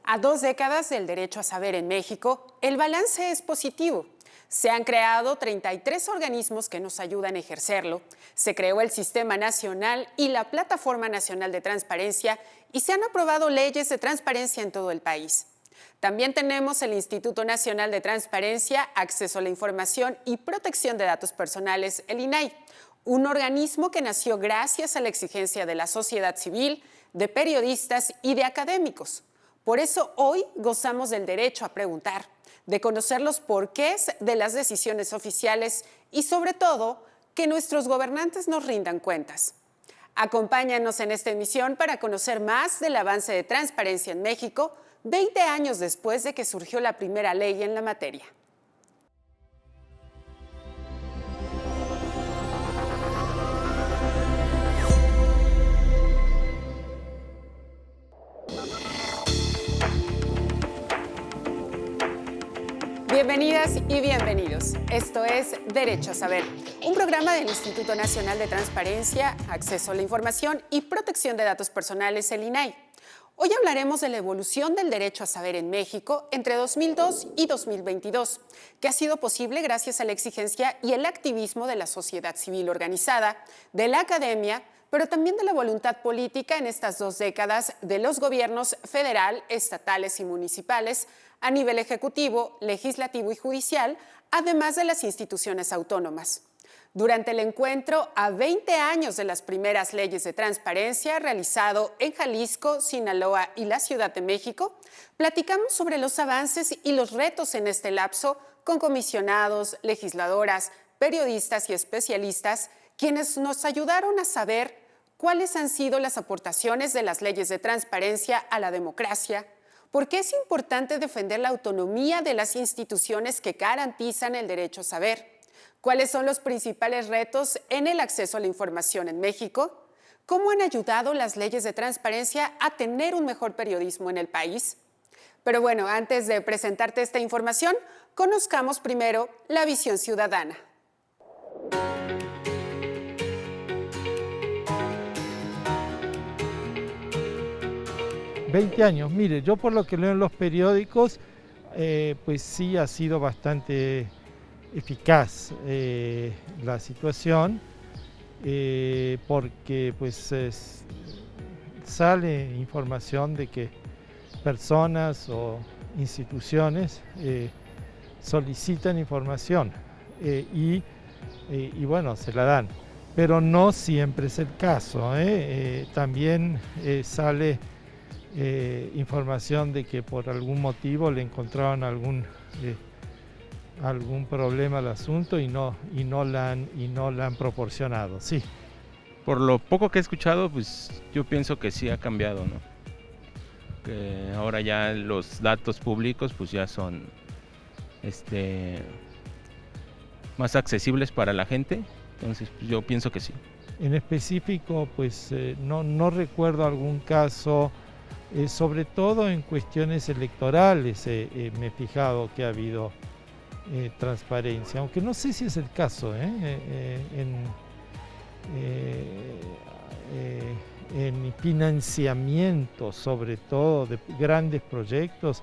A 2 décadas del derecho a saber en México, el balance es positivo. Se han creado 33 organismos que nos ayudan a ejercerlo, se creó el Sistema Nacional y la Plataforma Nacional de Transparencia y se han aprobado leyes de transparencia en todo el país. También tenemos el Instituto Nacional de Transparencia, Acceso a la Información y Protección de Datos Personales, el INAI, un organismo que nació gracias a la exigencia de la sociedad civil, de periodistas y de académicos. Por eso hoy gozamos del derecho a preguntar, de conocer los porqués de las decisiones oficiales y sobre todo que nuestros gobernantes nos rindan cuentas. Acompáñanos en esta emisión para conocer más del avance de transparencia en México 20 años después de que surgió la primera ley en la materia. Bienvenidas y bienvenidos. Esto es Derecho a Saber, un programa del Instituto Nacional de Transparencia, Acceso a la Información y Protección de Datos Personales, el INAI. Hoy hablaremos de la evolución del derecho a saber en México entre 2002 y 2022, que ha sido posible gracias a la exigencia y el activismo de la sociedad civil organizada, de la academia, pero también de la voluntad política en estas 2 décadas de los gobiernos federal, estatales y municipales, a nivel ejecutivo, legislativo y judicial, además de las instituciones autónomas. Durante el encuentro a 20 años de las primeras leyes de transparencia realizado en Jalisco, Sinaloa y la Ciudad de México, platicamos sobre los avances y los retos en este lapso con comisionados, legisladoras, periodistas y especialistas, quienes nos ayudaron a saber cuáles han sido las aportaciones de las leyes de transparencia a la democracia, por qué es importante defender la autonomía de las instituciones que garantizan el derecho a saber, cuáles son los principales retos en el acceso a la información en México, cómo han ayudado las leyes de transparencia a tener un mejor periodismo en el país. Pero bueno, antes de presentarte esta información, conozcamos primero la visión ciudadana. $20 años, mire, yo por lo que leo en los periódicos, pues sí ha sido bastante eficaz la situación, porque pues sale información de que personas o instituciones solicitan información y bueno, se la dan, pero no siempre es el caso, también sale información de que por algún motivo le encontraron algún problema al asunto y no la han proporcionado, sí. Por lo poco que he escuchado, pues yo pienso que sí ha cambiado, ¿no? Que ahora ya los datos públicos pues ya son más accesibles para la gente, entonces pues, yo pienso que sí. En específico, pues no recuerdo algún caso. Sobre todo en cuestiones electorales me he fijado que ha habido transparencia, aunque no sé si es el caso en financiamiento, sobre todo de grandes proyectos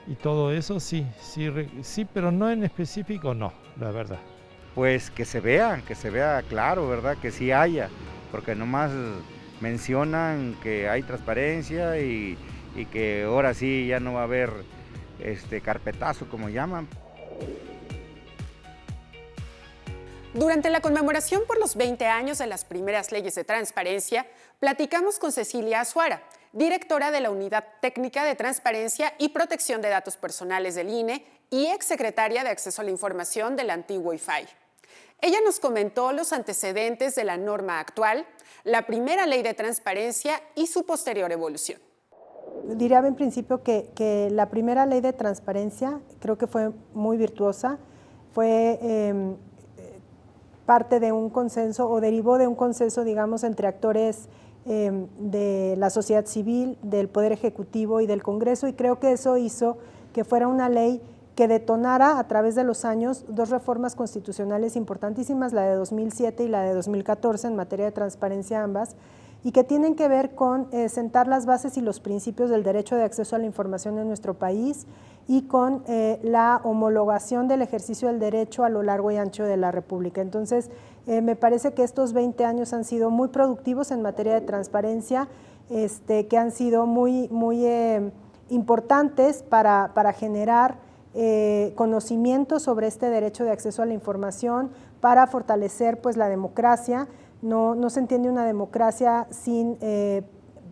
y todo eso, sí, pero no en específico, no, la verdad. Pues que se vea claro, ¿verdad? Que sí haya, porque nomás mencionan que hay transparencia y que ahora sí ya no va a haber carpetazo, como llaman. Durante la conmemoración por los 20 años de las primeras leyes de transparencia, platicamos con Cecilia Azuara, directora de la Unidad Técnica de Transparencia y Protección de Datos Personales del INE y exsecretaria de Acceso a la Información del antiguo IFAI. Ella nos comentó los antecedentes de la norma actual, la primera ley de transparencia y su posterior evolución. Diría en principio que la primera ley de transparencia creo que fue muy virtuosa, fue parte de un consenso o derivó de un consenso, digamos, entre actores de la sociedad civil, del Poder Ejecutivo y del Congreso, y creo que eso hizo que fuera una ley que detonara a través de los años 2 reformas constitucionales importantísimas, la de 2007 y la de 2014 en materia de transparencia ambas, y que tienen que ver con sentar las bases y los principios del derecho de acceso a la información en nuestro país y con la homologación del ejercicio del derecho a lo largo y ancho de la República. Entonces, me parece que estos 20 años han sido muy productivos en materia de transparencia, que han sido muy importantes para generar conocimiento sobre este derecho de acceso a la información, para fortalecer pues la democracia. No se entiende una democracia sin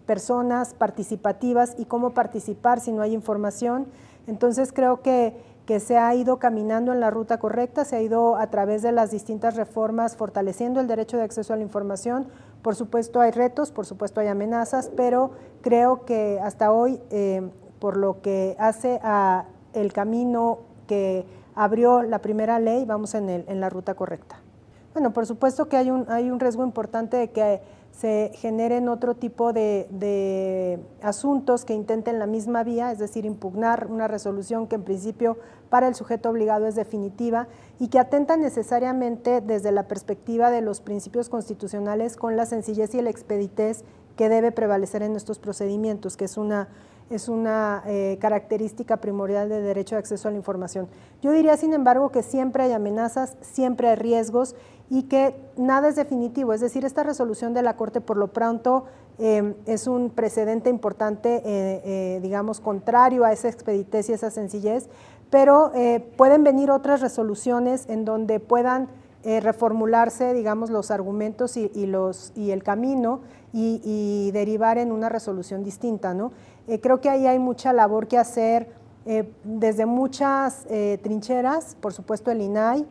personas participativas y cómo participar si no hay información. Entonces creo que se ha ido caminando en la ruta correcta, se ha ido a través de las distintas reformas fortaleciendo el derecho de acceso a la información. Por supuesto hay retos, por supuesto hay amenazas, pero creo que hasta hoy, por lo que hace a el camino que abrió la primera ley, vamos en la ruta correcta. Bueno, por supuesto que hay un riesgo importante de que se generen otro tipo de asuntos que intenten la misma vía, es decir, impugnar una resolución que en principio para el sujeto obligado es definitiva y que atenta necesariamente desde la perspectiva de los principios constitucionales con la sencillez y el expeditez que debe prevalecer en estos procedimientos, que es una característica primordial del derecho de acceso a la información. Yo diría, sin embargo, que siempre hay amenazas, siempre hay riesgos y que nada es definitivo, es decir, esta resolución de la Corte por lo pronto es un precedente importante, digamos, contrario a esa expeditez y esa sencillez, pero pueden venir otras resoluciones en donde puedan reformularse, digamos, los argumentos y el camino y derivar en una resolución distinta, ¿no? Creo que ahí hay mucha labor que hacer desde muchas trincheras, por supuesto el INAI,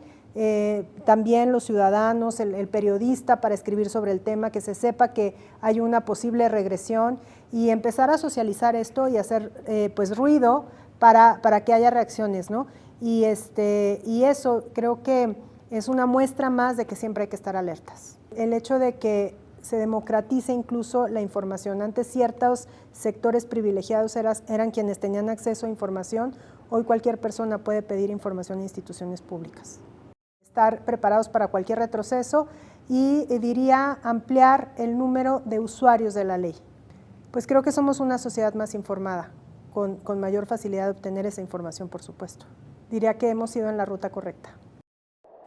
también los ciudadanos, el periodista para escribir sobre el tema, que se sepa que hay una posible regresión y empezar a socializar esto y hacer pues ruido para que haya reacciones, ¿no? Y eso creo que es una muestra más de que siempre hay que estar alertas. El hecho de que se democratice incluso la información. Antes ciertos sectores privilegiados eran quienes tenían acceso a información, hoy cualquier persona puede pedir información a instituciones públicas. Estar preparados para cualquier retroceso y diría ampliar el número de usuarios de la ley. Pues creo que somos una sociedad más informada, con mayor facilidad de obtener esa información, por supuesto. Diría que hemos ido en la ruta correcta.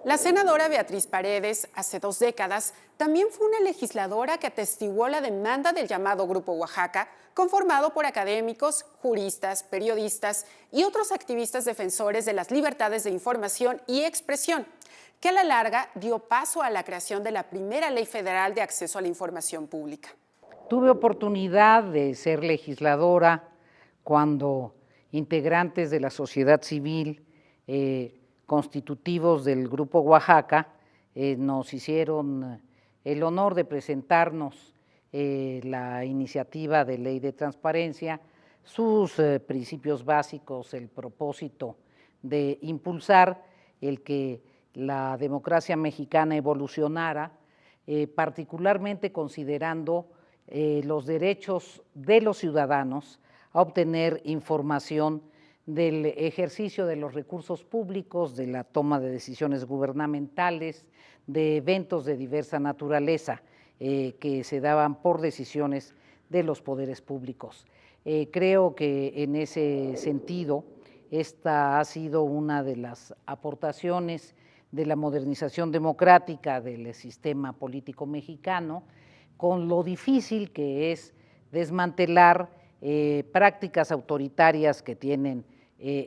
La senadora Beatriz Paredes, hace 2 décadas, también fue una legisladora que atestiguó la demanda del llamado Grupo Oaxaca, conformado por académicos, juristas, periodistas y otros activistas defensores de las libertades de información y expresión, que a la larga dio paso a la creación de la primera ley federal de acceso a la información pública. Tuve oportunidad de ser legisladora cuando integrantes de la sociedad civil constitutivos del Grupo Oaxaca nos hicieron el honor de presentarnos la iniciativa de ley de transparencia, sus principios básicos, el propósito de impulsar el que la democracia mexicana evolucionara, particularmente considerando los derechos de los ciudadanos a obtener información del ejercicio de los recursos públicos, de la toma de decisiones gubernamentales, de eventos de diversa naturaleza que se daban por decisiones de los poderes públicos. Creo que en ese sentido, esta ha sido una de las aportaciones de la modernización democrática del sistema político mexicano, con lo difícil que es desmantelar prácticas autoritarias que tienen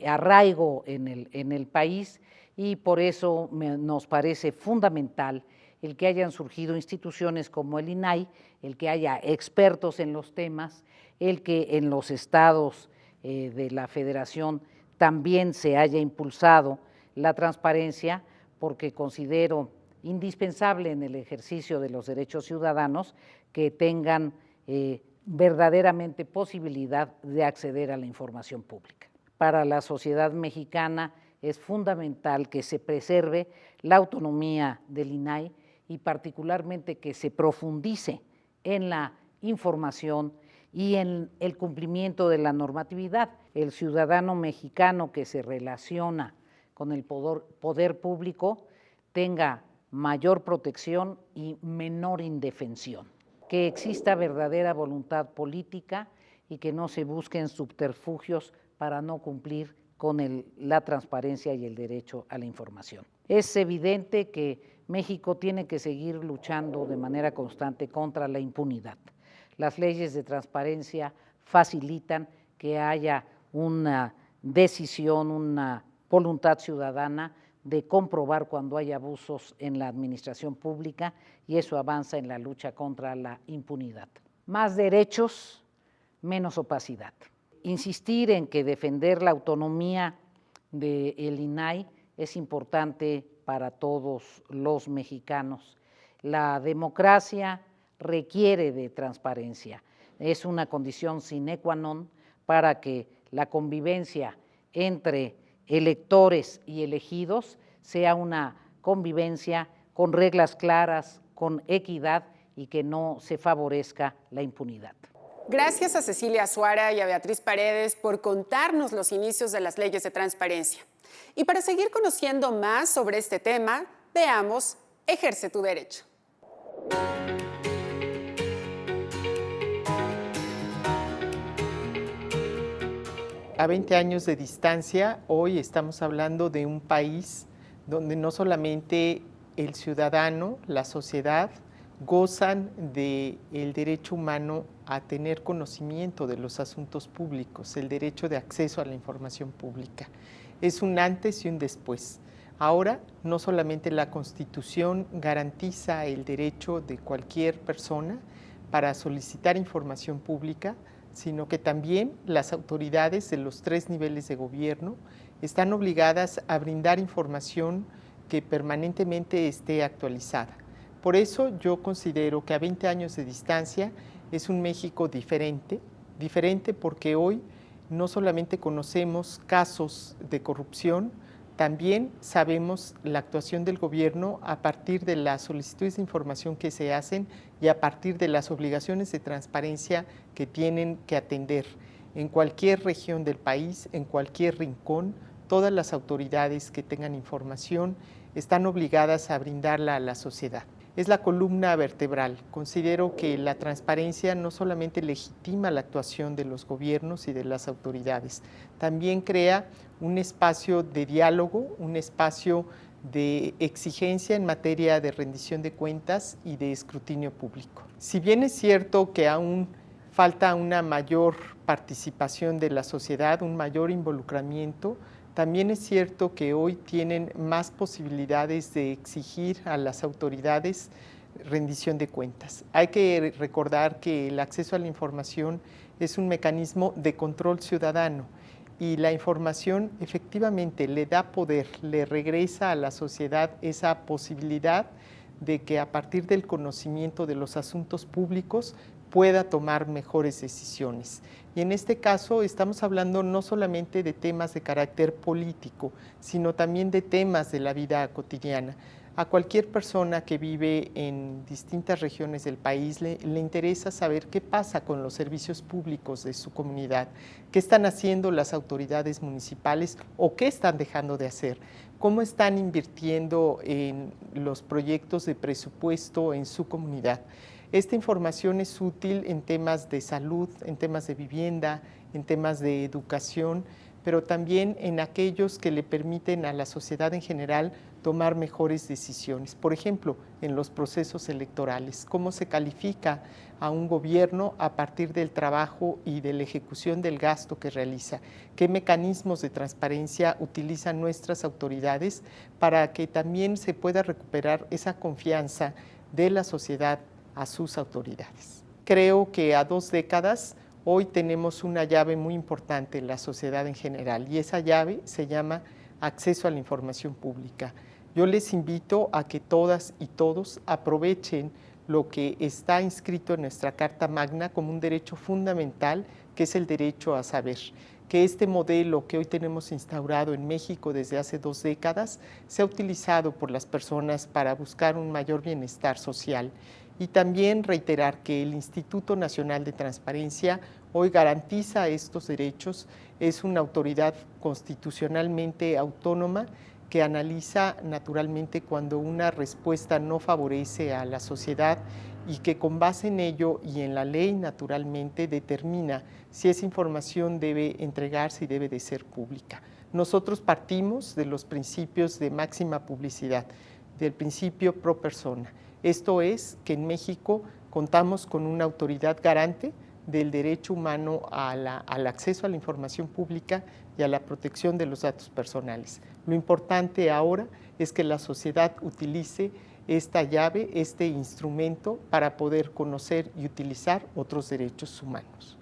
arraigo en el país, y por eso nos parece fundamental el que hayan surgido instituciones como el INAI, el que haya expertos en los temas, el que en los estados de la federación también se haya impulsado la transparencia, porque considero indispensable en el ejercicio de los derechos ciudadanos que tengan verdaderamente posibilidad de acceder a la información pública. Para la sociedad mexicana es fundamental que se preserve la autonomía del INAI y particularmente que se profundice en la información y en el cumplimiento de la normatividad. El ciudadano mexicano que se relaciona con el poder público tenga mayor protección y menor indefensión. que exista verdadera voluntad política y que no se busquen subterfugios para no cumplir con la transparencia y el derecho a la información. Es evidente que México tiene que seguir luchando de manera constante contra la impunidad. Las leyes de transparencia facilitan que haya una decisión, una voluntad ciudadana de comprobar cuando hay abusos en la administración pública y eso avanza en la lucha contra la impunidad. Más derechos, menos opacidad. Insistir en que defender la autonomía del INAI es importante para todos los mexicanos. La democracia requiere de transparencia, es una condición sine qua non para que la convivencia entre electores y elegidos sea una convivencia con reglas claras, con equidad y que no se favorezca la impunidad. Gracias a Cecilia Azuara y a Beatriz Paredes por contarnos los inicios de las leyes de transparencia. Y para seguir conociendo más sobre este tema, veamos Ejerce tu derecho. A 20 años de distancia, hoy estamos hablando de un país donde no solamente el ciudadano, la sociedad, gozan del derecho humano a tener conocimiento de los asuntos públicos, el derecho de acceso a la información pública. Es un antes y un después. Ahora, no solamente la Constitución garantiza el derecho de cualquier persona para solicitar información pública, sino que también las autoridades de los 3 niveles de gobierno están obligadas a brindar información que permanentemente esté actualizada. Por eso yo considero que a 20 años de distancia es un México diferente porque hoy no solamente conocemos casos de corrupción, también sabemos la actuación del gobierno a partir de las solicitudes de información que se hacen y a partir de las obligaciones de transparencia que tienen que atender. En cualquier región del país, en cualquier rincón, todas las autoridades que tengan información están obligadas a brindarla a la sociedad. Es la columna vertebral. Considero que la transparencia no solamente legitima la actuación de los gobiernos y de las autoridades, también crea un espacio de diálogo, un espacio de exigencia en materia de rendición de cuentas y de escrutinio público. Si bien es cierto que aún falta una mayor participación de la sociedad, un mayor involucramiento, también es cierto que hoy tienen más posibilidades de exigir a las autoridades rendición de cuentas. Hay que recordar que el acceso a la información es un mecanismo de control ciudadano y la información efectivamente le da poder, le regresa a la sociedad esa posibilidad de que a partir del conocimiento de los asuntos públicos pueda tomar mejores decisiones. Y en este caso estamos hablando no solamente de temas de carácter político, sino también de temas de la vida cotidiana. A cualquier persona que vive en distintas regiones del país le interesa saber qué pasa con los servicios públicos de su comunidad, qué están haciendo las autoridades municipales o qué están dejando de hacer, cómo están invirtiendo en los proyectos de presupuesto en su comunidad. Esta información es útil en temas de salud, en temas de vivienda, en temas de educación, pero también en aquellos que le permiten a la sociedad en general tomar mejores decisiones. Por ejemplo, en los procesos electorales, cómo se califica a un gobierno a partir del trabajo y de la ejecución del gasto que realiza, qué mecanismos de transparencia utilizan nuestras autoridades para que también se pueda recuperar esa confianza de la sociedad a sus autoridades. Creo que a 2 décadas hoy tenemos una llave muy importante en la sociedad en general y esa llave se llama acceso a la información pública. Yo les invito a que todas y todos aprovechen lo que está inscrito en nuestra Carta Magna como un derecho fundamental, que es el derecho a saber. Que este modelo que hoy tenemos instaurado en México desde hace 2 décadas sea utilizado por las personas para buscar un mayor bienestar social. Y también reiterar que el Instituto Nacional de Transparencia hoy garantiza estos derechos, es una autoridad constitucionalmente autónoma que analiza naturalmente cuando una respuesta no favorece a la sociedad y que con base en ello y en la ley naturalmente determina si esa información debe entregarse y debe de ser pública. Nosotros partimos de los principios de máxima publicidad, del principio pro persona. Esto es que en México contamos con una autoridad garante del derecho humano al acceso a la información pública y a la protección de los datos personales. Lo importante ahora es que la sociedad utilice esta llave, este instrumento para poder conocer y utilizar otros derechos humanos.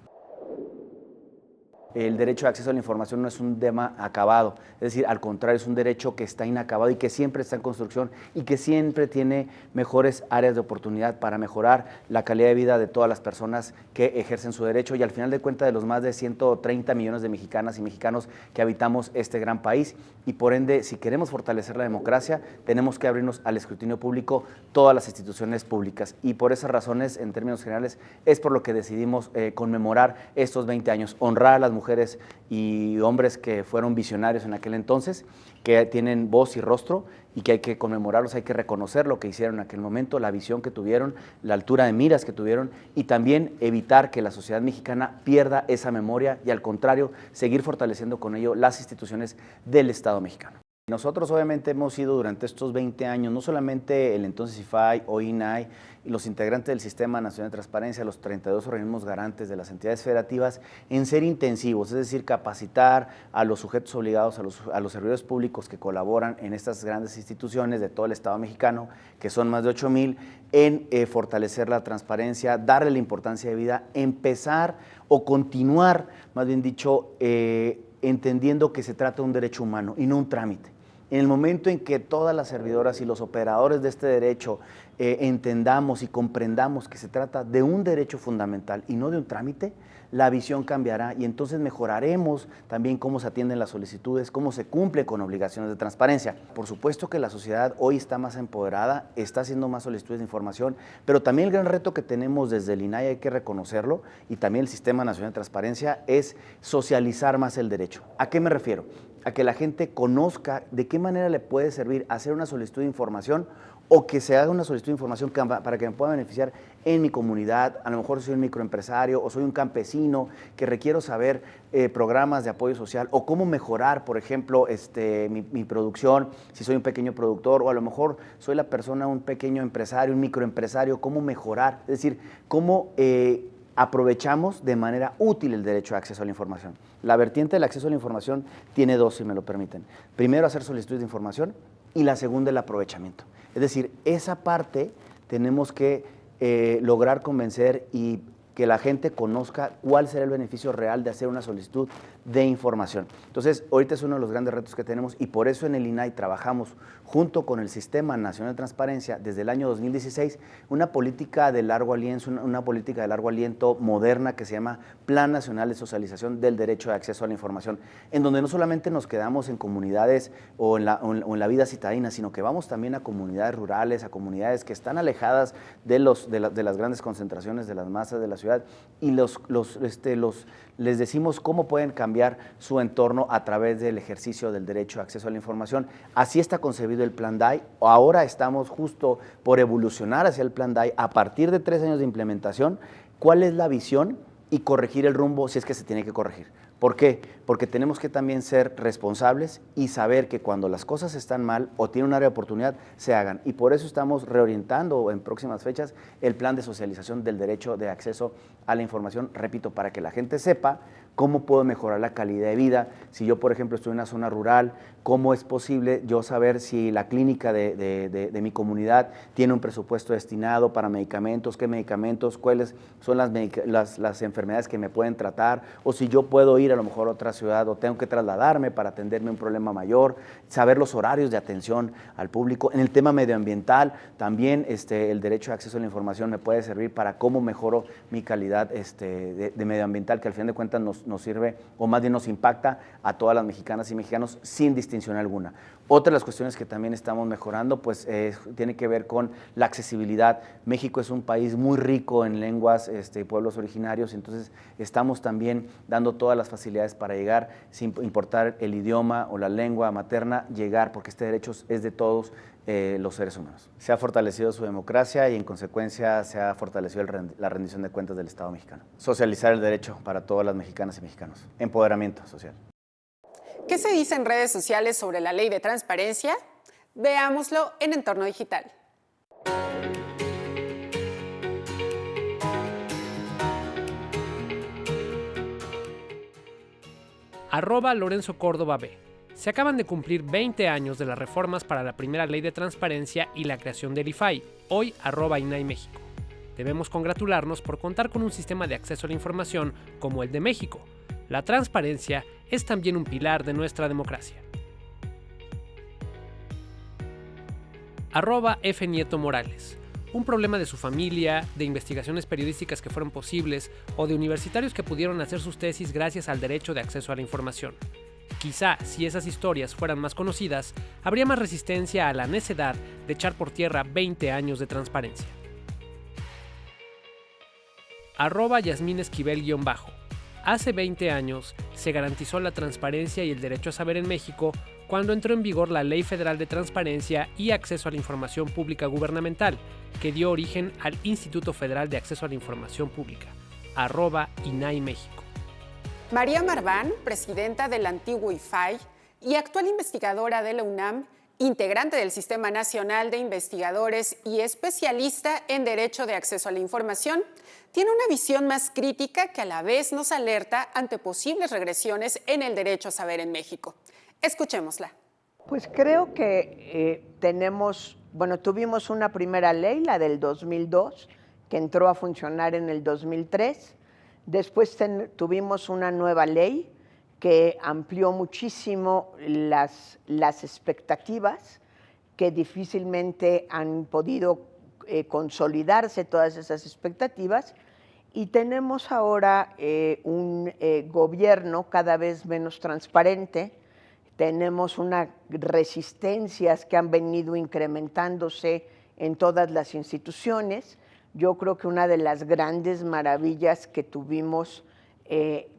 El derecho de acceso a la información no es un tema acabado, es decir, al contrario, es un derecho que está inacabado y que siempre está en construcción y que siempre tiene mejores áreas de oportunidad para mejorar la calidad de vida de todas las personas que ejercen su derecho y al final de cuentas de los más de 130 millones de mexicanas y mexicanos que habitamos este gran país y por ende, si queremos fortalecer la democracia, tenemos que abrirnos al escrutinio público todas las instituciones públicas y por esas razones, en términos generales, es por lo que decidimos conmemorar estos 20 años, honrar a las mujeres y hombres que fueron visionarios en aquel entonces, que tienen voz y rostro y que hay que conmemorarlos, hay que reconocer lo que hicieron en aquel momento, la visión que tuvieron, la altura de miras que tuvieron y también evitar que la sociedad mexicana pierda esa memoria y al contrario, seguir fortaleciendo con ello las instituciones del Estado mexicano. Nosotros obviamente hemos sido durante estos 20 años, no solamente el entonces IFAI o INAI y los integrantes del Sistema Nacional de Transparencia, los 32 organismos garantes de las entidades federativas, en ser intensivos, es decir, capacitar a los sujetos obligados, a los servidores públicos que colaboran en estas grandes instituciones de todo el Estado mexicano, que son más de 8,000, en fortalecer la transparencia, darle la importancia de vida, empezar o continuar, más bien dicho, entendiendo que se trata de un derecho humano y no un trámite. En el momento en que todas las servidoras y los operadores de este derecho entendamos y comprendamos que se trata de un derecho fundamental y no de un trámite, la visión cambiará y entonces mejoraremos también cómo se atienden las solicitudes, cómo se cumple con obligaciones de transparencia. Por supuesto que la sociedad hoy está más empoderada, está haciendo más solicitudes de información, pero también el gran reto que tenemos desde el INAI, hay que reconocerlo, y también el Sistema Nacional de Transparencia, es socializar más el derecho. ¿A qué me refiero? A que la gente conozca de qué manera le puede servir hacer una solicitud de información o que se haga una solicitud de información para que me pueda beneficiar en mi comunidad. A lo mejor soy un microempresario o soy un campesino que requiero saber programas de apoyo social o cómo mejorar, por ejemplo, mi producción, si soy un pequeño productor, o a lo mejor soy la persona, un pequeño empresario, un microempresario, cómo mejorar, es decir, cómo aprovechamos de manera útil el derecho de acceso a la información. La vertiente del acceso a la información tiene dos, si me lo permiten. Primero, hacer solicitudes de información y la segunda, el aprovechamiento. Es decir, esa parte tenemos que lograr convencer y que la gente conozca cuál será el beneficio real de hacer una solicitud de información. Entonces, ahorita es uno de los grandes retos que tenemos y por eso en el INAI trabajamos junto con el Sistema Nacional de Transparencia desde el año 2016 una política de largo aliento, moderna que se llama Plan Nacional de Socialización del Derecho de Acceso a la Información, en donde no solamente nos quedamos en comunidades o en la vida citadina, sino que vamos también a comunidades rurales, a comunidades que están alejadas de las grandes concentraciones de las masas de la ciudad y les decimos cómo pueden cambiar su entorno a través del ejercicio del derecho de acceso a la información. Así está concebido el Plan DAI. Ahora estamos justo por evolucionar hacia el Plan DAI a partir de 3 años de implementación. ¿Cuál es la visión? Y corregir el rumbo si es que se tiene que corregir. ¿Por qué? Porque tenemos que también ser responsables y saber que cuando las cosas están mal o tienen un área de oportunidad, se hagan. Y por eso estamos reorientando en próximas fechas el plan de socialización del derecho de acceso a la información, repito, para que la gente sepa cómo puedo mejorar la calidad de vida. Si yo, por ejemplo, estoy en una zona rural, ¿cómo es posible yo saber si la clínica de mi comunidad tiene un presupuesto destinado para medicamentos, qué medicamentos, cuáles son las enfermedades que me pueden tratar, o si yo puedo ir a lo mejor a otra ciudad o tengo que trasladarme para atenderme un problema mayor, saber los horarios de atención al público. En el tema medioambiental, también el derecho de acceso a la información me puede servir para cómo mejoro mi calidad de medioambiental, que al fin de cuentas nos sirve, o más bien nos impacta a todas las mexicanas y mexicanos sin distinción alguna. Otra de las cuestiones que también estamos mejorando, pues tiene que ver con la accesibilidad. México es un país muy rico en lenguas y pueblos originarios, entonces estamos también dando todas las facilidades para llegar, sin importar el idioma o la lengua materna, llegar, porque este derecho es de todos, los seres humanos. Se ha fortalecido su democracia y en consecuencia se ha fortalecido la rendición de cuentas del Estado mexicano. Socializar el derecho para todas las mexicanas y mexicanos. Empoderamiento social. ¿Qué se dice en redes sociales sobre la ley de transparencia? Veámoslo en Entorno Digital. @Lorenzo Córdoba B. Se acaban de cumplir 20 años de las reformas para la primera ley de transparencia y la creación del IFAI, hoy @INAI México. Debemos congratularnos por contar con un sistema de acceso a la información como el de México. La transparencia es también un pilar de nuestra democracia. @F Nieto Morales. Un problema de su familia, de investigaciones periodísticas que fueron posibles o de universitarios que pudieron hacer sus tesis gracias al derecho de acceso a la información. Quizá, si esas historias fueran más conocidas, habría más resistencia a la necedad de echar por tierra 20 años de transparencia. @Yasmín Esquivel_. Hace 20 años se garantizó la transparencia y el derecho a saber en México cuando entró en vigor la Ley Federal de Transparencia y Acceso a la Información Pública Gubernamental, que dio origen al Instituto Federal de Acceso a la Información Pública, @INAI México. María Marván, presidenta del antiguo IFAI y actual investigadora de la UNAM, integrante del Sistema Nacional de Investigadores y especialista en Derecho de Acceso a la Información, tiene una visión más crítica que a la vez nos alerta ante posibles regresiones en el derecho a saber en México. Escuchémosla. Pues creo que tuvimos una primera ley, la del 2002, que entró a funcionar en el 2003. Después tuvimos una nueva ley que amplió muchísimo las expectativas, que difícilmente han podido consolidarse todas esas expectativas, y tenemos ahora un gobierno cada vez menos transparente. Tenemos unas resistencias que han venido incrementándose en todas las instituciones. Yo creo que una de las grandes maravillas que tuvimos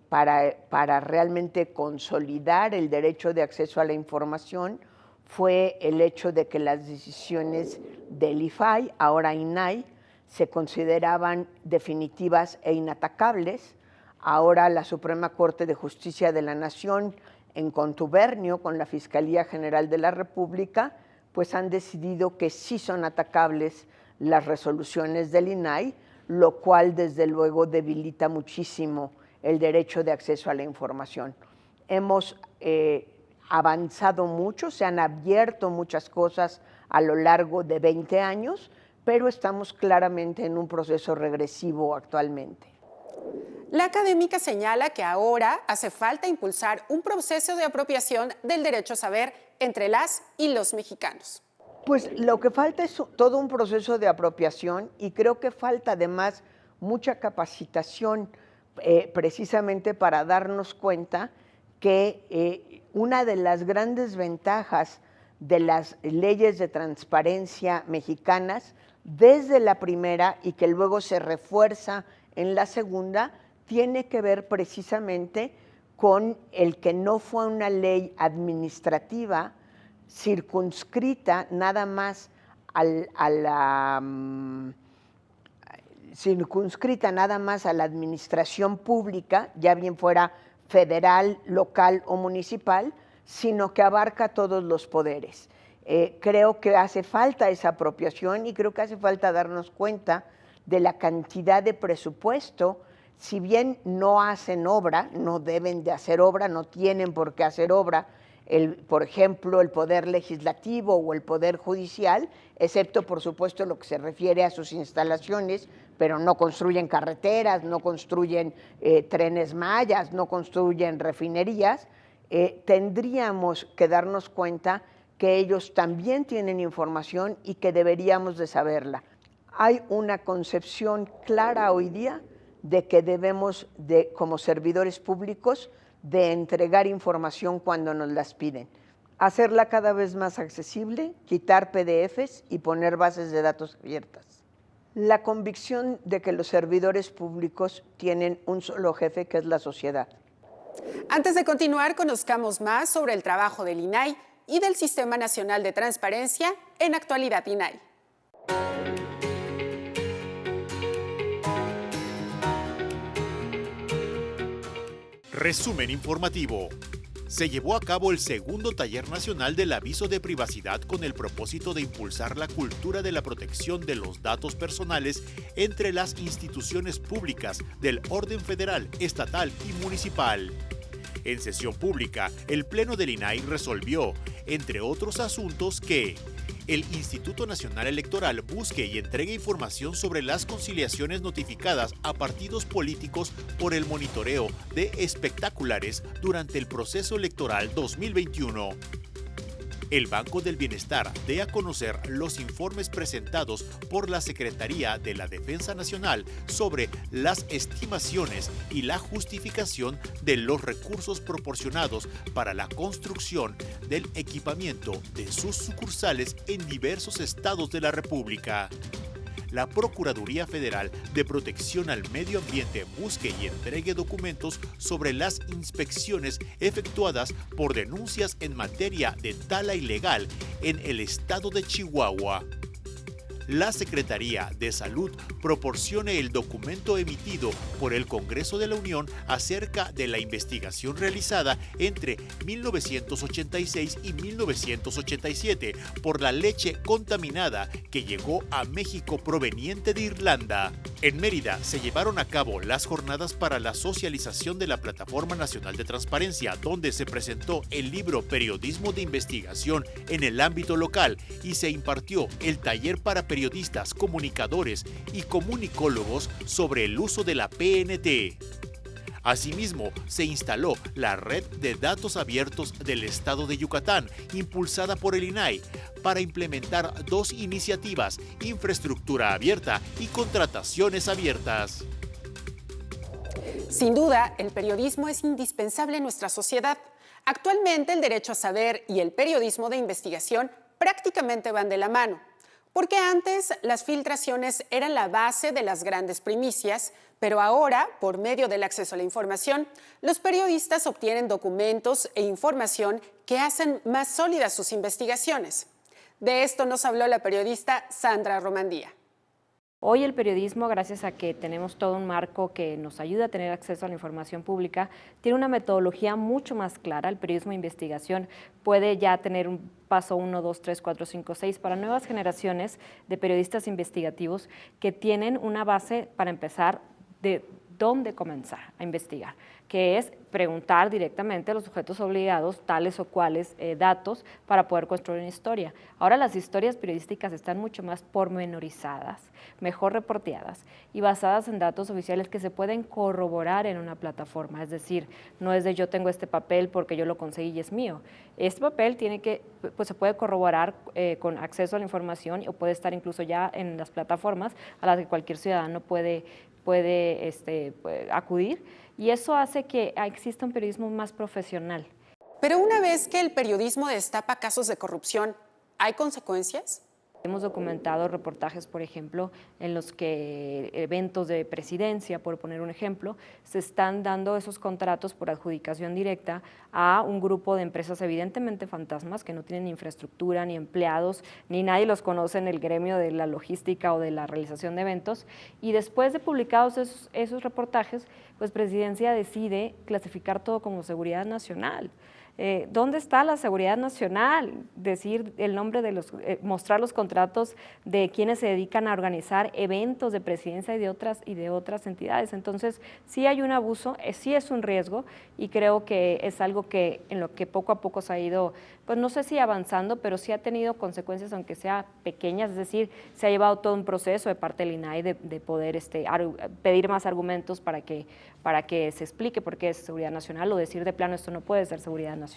para realmente consolidar el derecho de acceso a la información fue el hecho de que las decisiones del IFAI, ahora INAI, se consideraban definitivas e inatacables. Ahora la Suprema Corte de Justicia de la Nación, en contubernio con la Fiscalía General de la República, pues han decidido que sí son atacables las resoluciones del INAI, lo cual desde luego debilita muchísimo el derecho de acceso a la información. Hemos avanzado mucho, se han abierto muchas cosas a lo largo de 20 años, pero estamos claramente en un proceso regresivo actualmente. La académica señala que ahora hace falta impulsar un proceso de apropiación del derecho a saber entre las y los mexicanos. Pues lo que falta es todo un proceso de apropiación, y creo que falta además mucha capacitación precisamente para darnos cuenta que una de las grandes ventajas de las leyes de transparencia mexicanas, desde la primera y que luego se refuerza en la segunda, tiene que ver precisamente con el que no fue una ley administrativa circunscrita nada más a la administración pública, ya bien fuera federal, local o municipal, sino que abarca todos los poderes. Creo que hace falta esa apropiación y creo que hace falta darnos cuenta de la cantidad de presupuesto. Si bien no hacen obra, no deben de hacer obra, no tienen por qué hacer obra, por ejemplo, el Poder Legislativo o el Poder Judicial, excepto, por supuesto, lo que se refiere a sus instalaciones, pero no construyen carreteras, no construyen trenes mayas, no construyen refinerías. Tendríamos que darnos cuenta que ellos también tienen información y que deberíamos de saberla. Hay una concepción clara hoy día de que debemos, como servidores públicos, de entregar información cuando nos las piden, hacerla cada vez más accesible, quitar PDFs y poner bases de datos abiertas. La convicción de que los servidores públicos tienen un solo jefe, que es la sociedad. Antes de continuar, conozcamos más sobre el trabajo del INAI y del Sistema Nacional de Transparencia en Actualidad INAI. Resumen informativo. Se llevó a cabo el segundo taller nacional del aviso de privacidad con el propósito de impulsar la cultura de la protección de los datos personales entre las instituciones públicas del orden federal, estatal y municipal. En sesión pública, el Pleno del INAI resolvió, entre otros asuntos, que el Instituto Nacional Electoral busque y entregue información sobre las conciliaciones notificadas a partidos políticos por el monitoreo de espectaculares durante el proceso electoral 2021. El Banco del Bienestar dé a conocer los informes presentados por la Secretaría de la Defensa Nacional sobre las estimaciones y la justificación de los recursos proporcionados para la construcción del equipamiento de sus sucursales en diversos estados de la República. La Procuraduría Federal de Protección al Medio Ambiente busque y entregue documentos sobre las inspecciones efectuadas por denuncias en materia de tala ilegal en el estado de Chihuahua. La Secretaría de Salud proporcione el documento emitido por el Congreso de la Unión acerca de la investigación realizada entre 1986 y 1987 por la leche contaminada que llegó a México proveniente de Irlanda. En Mérida se llevaron a cabo las jornadas para la socialización de la Plataforma Nacional de Transparencia, donde se presentó el libro Periodismo de Investigación en el ámbito local y se impartió el taller para periodistas, comunicadores y comunicólogos sobre el uso de la PNT. Asimismo, se instaló la Red de Datos Abiertos del Estado de Yucatán, impulsada por el INAI, para implementar dos iniciativas: infraestructura abierta y contrataciones abiertas. Sin duda, el periodismo es indispensable en nuestra sociedad. Actualmente, el derecho a saber y el periodismo de investigación prácticamente van de la mano. Porque antes las filtraciones eran la base de las grandes primicias, pero ahora, por medio del acceso a la información, los periodistas obtienen documentos e información que hacen más sólidas sus investigaciones. De esto nos habló la periodista Sandra Romandía. Hoy el periodismo, gracias a que tenemos todo un marco que nos ayuda a tener acceso a la información pública, tiene una metodología mucho más clara. El periodismo de investigación puede ya tener un paso 1, 2, 3, 4, 5, 6 para nuevas generaciones de periodistas investigativos que tienen una base para empezar de dónde comenzar a investigar, que es preguntar directamente a los sujetos obligados tales o cuales datos para poder construir una historia. Ahora las historias periodísticas están mucho más pormenorizadas, mejor reporteadas y basadas en datos oficiales que se pueden corroborar en una plataforma. Es decir, no es de yo tengo este papel porque yo lo conseguí y es mío. Este papel se puede corroborar con acceso a la información o puede estar incluso ya en las plataformas a las que cualquier ciudadano puede acudir, y eso hace que exista un periodismo más profesional. Pero una vez que el periodismo destapa casos de corrupción, ¿hay consecuencias? Hemos documentado reportajes, por ejemplo, en los que eventos de presidencia, por poner un ejemplo, se están dando esos contratos por adjudicación directa a un grupo de empresas evidentemente fantasmas que no tienen ni infraestructura, ni empleados, ni nadie los conoce en el gremio de la logística o de la realización de eventos. Y después de publicados esos reportajes, pues Presidencia decide clasificar todo como seguridad nacional. ¿Dónde está la seguridad nacional? Decir el nombre de mostrar los contratos de quienes se dedican a organizar eventos de presidencia y de otras entidades. Entonces, sí hay un abuso, sí es un riesgo, y creo que es algo en lo que poco a poco se ha ido, pues no sé si avanzando, pero sí ha tenido consecuencias, aunque sea pequeñas. Es decir, se ha llevado todo un proceso de parte del INAI de poder pedir más argumentos para que se explique por qué es seguridad nacional, o decir de plano esto no puede ser seguridad nacional,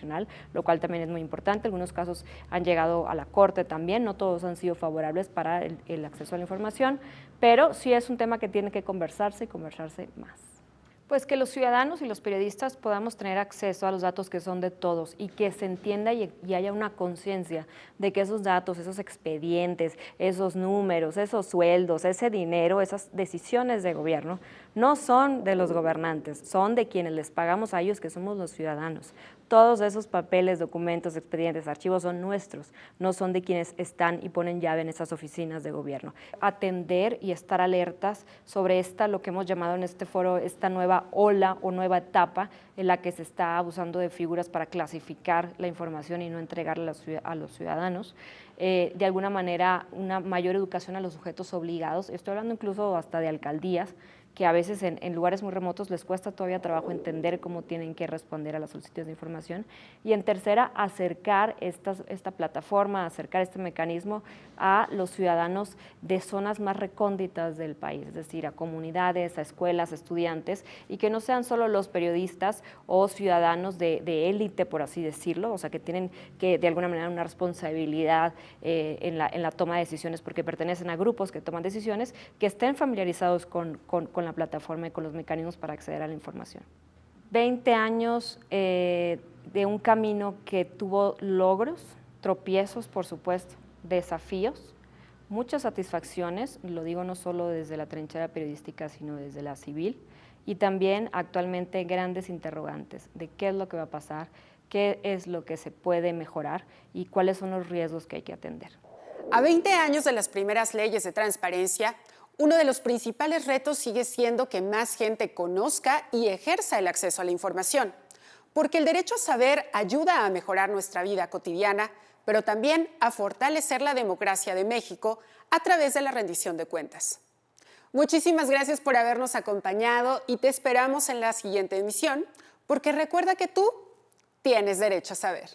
lo cual también es muy importante. Algunos casos han llegado a la Corte también, no todos han sido favorables para el acceso a la información, pero sí es un tema que tiene que conversarse y conversarse más. Pues que los ciudadanos y los periodistas podamos tener acceso a los datos que son de todos y que se entienda y haya una conciencia de que esos datos, esos expedientes, esos números, esos sueldos, ese dinero, esas decisiones de gobierno no son de los gobernantes, son de quienes les pagamos a ellos, que somos los ciudadanos. Todos esos papeles, documentos, expedientes, archivos son nuestros, no son de quienes están y ponen llave en esas oficinas de gobierno. Atender y estar alertas sobre lo que hemos llamado en este foro, esta nueva ola o nueva etapa en la que se está abusando de figuras para clasificar la información y no entregarla a los ciudadanos. De alguna manera, una mayor educación a los sujetos obligados, estoy hablando incluso hasta de alcaldías, que a veces en lugares muy remotos les cuesta todavía trabajo entender cómo tienen que responder a las solicitudes de información. Y en tercera, acercar esta plataforma, acercar este mecanismo a los ciudadanos de zonas más recónditas del país, es decir, a comunidades, a escuelas, a estudiantes, y que no sean solo los periodistas o ciudadanos de élite, por así decirlo, o sea, que tienen que de alguna manera una responsabilidad en la toma de decisiones porque pertenecen a grupos que toman decisiones, que estén familiarizados con la plataforma y con los mecanismos para acceder a la información. 20 años de un camino que tuvo logros, tropiezos, por supuesto, desafíos, muchas satisfacciones, lo digo no solo desde la trinchera periodística, sino desde la civil, y también actualmente grandes interrogantes de qué es lo que va a pasar, qué es lo que se puede mejorar y cuáles son los riesgos que hay que atender. A 20 años de las primeras leyes de transparencia, uno de los principales retos sigue siendo que más gente conozca y ejerza el acceso a la información, porque el derecho a saber ayuda a mejorar nuestra vida cotidiana, pero también a fortalecer la democracia de México a través de la rendición de cuentas. Muchísimas gracias por habernos acompañado y te esperamos en la siguiente emisión, porque recuerda que tú tienes derecho a saber.